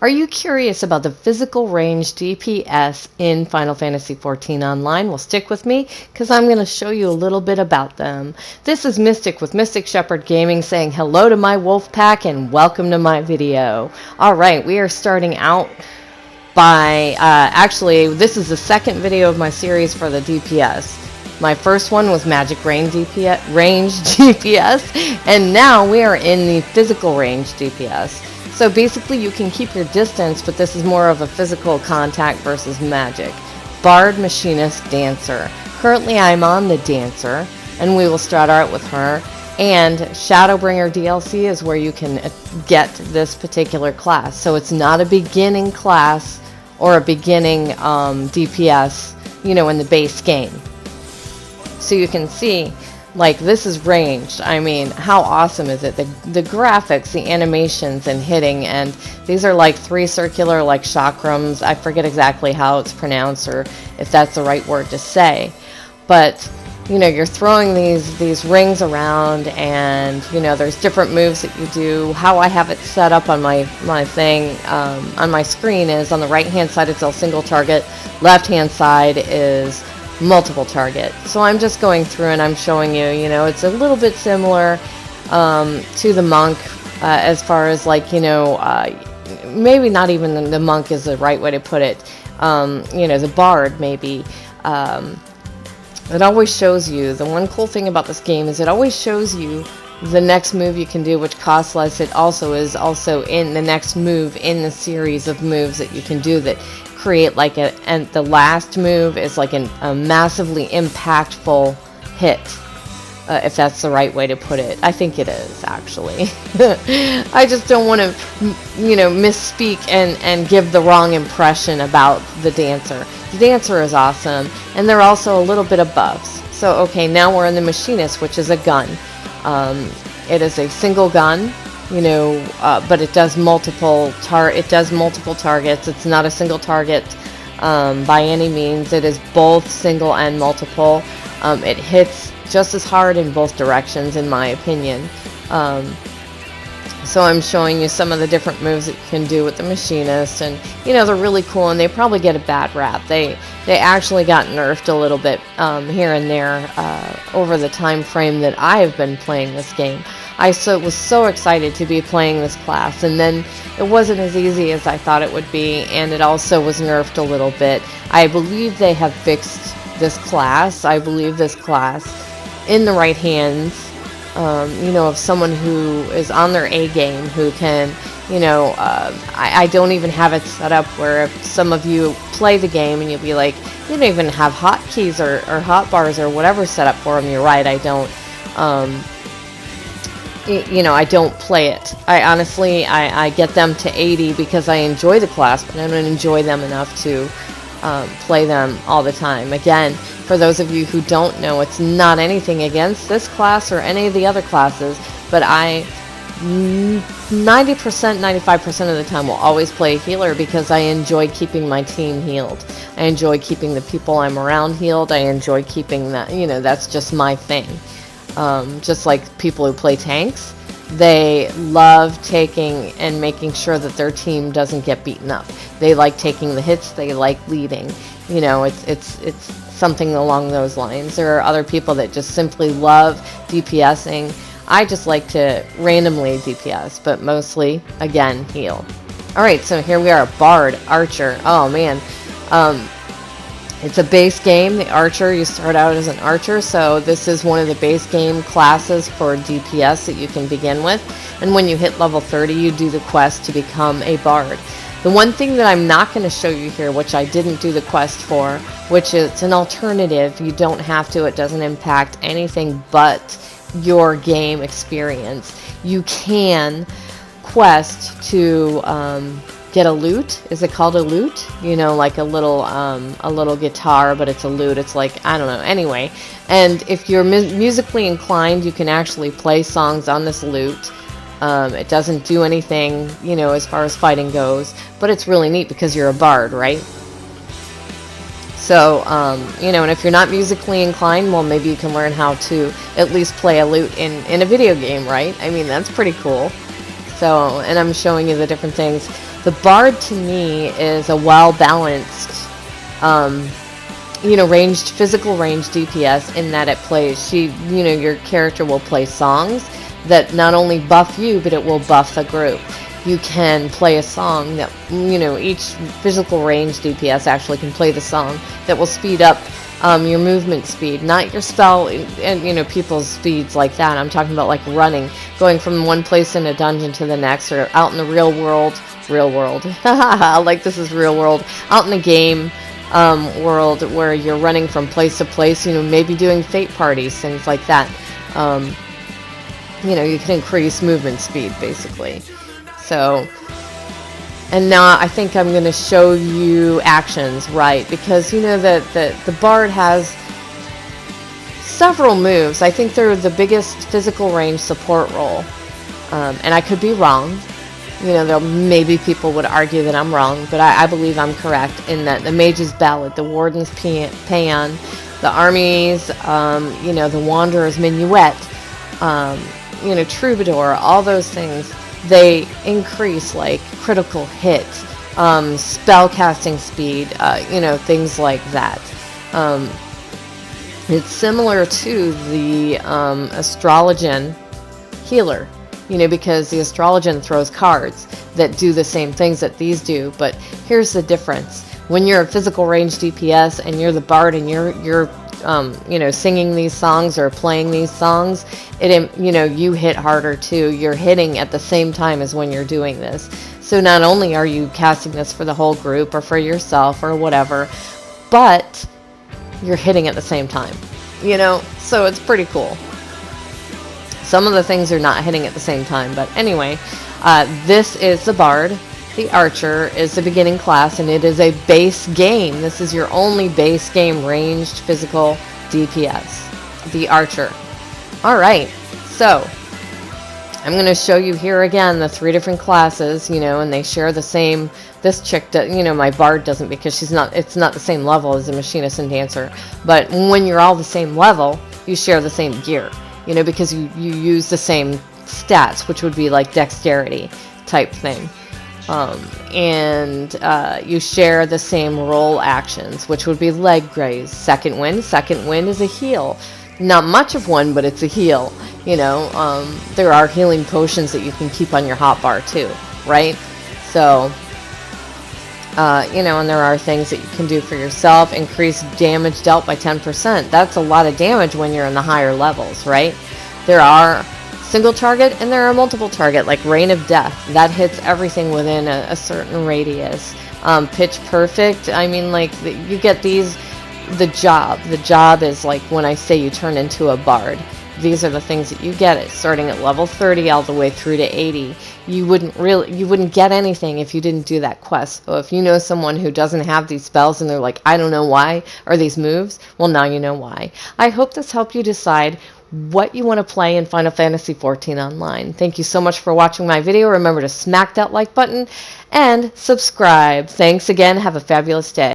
Are you curious about the physical range DPS in Final Fantasy XIV Online? Well, stick with me because I'm going to show you a little bit about them. This is Mystic with Mystic Shepherd Gaming saying hello to my wolf pack and welcome to my video. Alright, we are starting out by, actually, this is the second video of my series for the DPS. My first one was Magic Range DPS, and now we are in the physical range DPS. So basically you can keep your distance, but this is more of a physical contact versus magic. Bard, Machinist, Dancer. Currently I'm on the Dancer, and we will start out with her. And Shadowbringer DLC is where you can get this particular class. So it's not a beginning class or a beginning DPS, you know, in the base game. So you can see, like, this is ranged. I mean, how awesome is it? The graphics, the animations and hitting, and these are like 3 circular, like, chakrams. I forget exactly how it's pronounced or if that's the right word to say. But, you know, you're throwing these rings around, and, you know, there's different moves that you do. How I have it set up on my thing, on my screen is on the right-hand side it's a single target, left-hand side is multiple target. So I'm just going through and I'm showing you, you know, it's a little bit similar to the monk as far as, like, you know, maybe not even the monk is the right way to put it. You know, the bard maybe. It always shows you, the one cool thing about this game is it always shows you the next move you can do, which costs less. It also is also in the next move in the series of moves that you can do that create like a, and the last move is like a massively impactful hit, if that's the right way to put it. I think it is, actually. I just don't want to, you know, misspeak and give the wrong impression about the Dancer. The Dancer is awesome, and they're also a little bit of buffs. So, okay, now we're in the Machinist, which is a gun. It is a single gun, you know, but it does multiple targets. It's not a single target by any means. It is both single and multiple. It hits just as hard in both directions, in my opinion. So I'm showing you some of the different moves that you can do with the Machinist, and, you know, they're really cool, and they probably get a bad rap. They actually got nerfed a little bit here and there over the time frame that I have been playing this game. I was so excited to be playing this class, and then it wasn't as easy as I thought it would be, and it also was nerfed a little bit. I believe they have fixed this class. I believe this class in the right hands, you know, of someone who is on their A game, who can, you know, I don't even have it set up where if some of you play the game and you'll be like, you don't even have hotkeys or hotbars or whatever set up for them. You're right, I don't. You know, I don't play it. I honestly, I get them to 80 because I enjoy the class, but I don't enjoy them enough to play them all the time. Again, for those of you who don't know, it's not anything against this class or any of the other classes, but I 90%, 95% of the time will always play a healer because I enjoy keeping my team healed. I enjoy keeping the people I'm around healed. I enjoy keeping that, you know, that's just my thing. Just like people who play tanks, they love taking and making sure that their team doesn't get beaten up. They like taking the hits, they like leading. You know, it's something along those lines. There are other people that just simply love DPSing. I just like to randomly DPS, but mostly, again, heal. Alright, so here we are, Bard, Archer. Oh man, it's a base game. The Archer, you start out as an Archer, so this is one of the base game classes for DPS that you can begin with. And when you hit level 30, you do the quest to become a Bard. The one thing that I'm not going to show you here, which I didn't do the quest for, which is an alternative, you don't have to, it doesn't impact anything but your game experience. You can quest to get a lute. Is it called a lute? You know, like a little guitar, but it's a lute. It's like, I don't know. Anyway, and if you're musically inclined, you can actually play songs on this lute. It doesn't do anything, you know, as far as fighting goes, but it's really neat because you're a bard, right? So, you know, and if you're not musically inclined, well, maybe you can learn how to at least play a lute in a video game, right? I mean, that's pretty cool. So, and I'm showing you the different things. The Bard to me is a well-balanced, ranged, physical range DPS in that it plays, your character will play songs that not only buff you, but it will buff the group. You can play a song that, each physical range DPS actually can play the song that will speed up your movement speed, not your spell and people's speeds like that. I'm talking about like running, going from one place in a dungeon to the next, or out in the real world, like this is real world, out in the game world where you're running from place to place, maybe doing fate parties, things like that. You can increase movement speed basically. So, and now I think I'm going to show you actions, right? Because that the Bard has several moves. I think they're the biggest physical range support role. And I could be wrong. There maybe people would argue that I'm wrong, but I believe I'm correct in that the Mage's Ballad, the Warden's Paean, the Army's, the Wanderer's Minuet, Troubadour, all those things, they increase like critical hits, spell casting speed, things like that. It's similar to the Astrologian Healer, because the Astrologian throws cards that do the same things that these do. But here's the difference. When you're a physical range DPS and you're the Bard and you're singing these songs or playing these songs, you hit harder too. You're hitting at the same time as when you're doing this. So not only are you casting this for the whole group or for yourself or whatever, but you're hitting at the same time, so it's pretty cool. Some of the things are not hitting at the same time, but anyway, this is the Bard. The Archer is the beginning class, and it is a base game. This is your only base game ranged physical DPS, the Archer. Alright, so I'm going to show you here again the 3 different classes, and they share the same. This chick, my Bard doesn't, because it's not the same level as the Machinist and Dancer. But when you're all the same level, you share the same gear, because you use the same stats, which would be like dexterity type thing. You share the same role actions, which would be leg graze, second wind. Second wind is a heal. Not much of one, but it's a heal. There are healing potions that you can keep on your hotbar too, right? So, and there are things that you can do for yourself. Increase damage dealt by 10%. That's a lot of damage when you're in the higher levels, right? There are single target and there are multiple target, like Rain of Death. That hits everything within a certain radius. Pitch Perfect, you get these. The job is like when I say you turn into a Bard. These are the things that you get it starting at level 30 all the way through to 80. You wouldn't get anything if you didn't do that quest. So if you know someone who doesn't have these spells and they're like, I don't know why, or these moves, well, now you know why. I hope this helped you decide what you want to play in Final Fantasy XIV Online. Thank you so much for watching my video. Remember to smack that like button and subscribe. Thanks again. Have a fabulous day.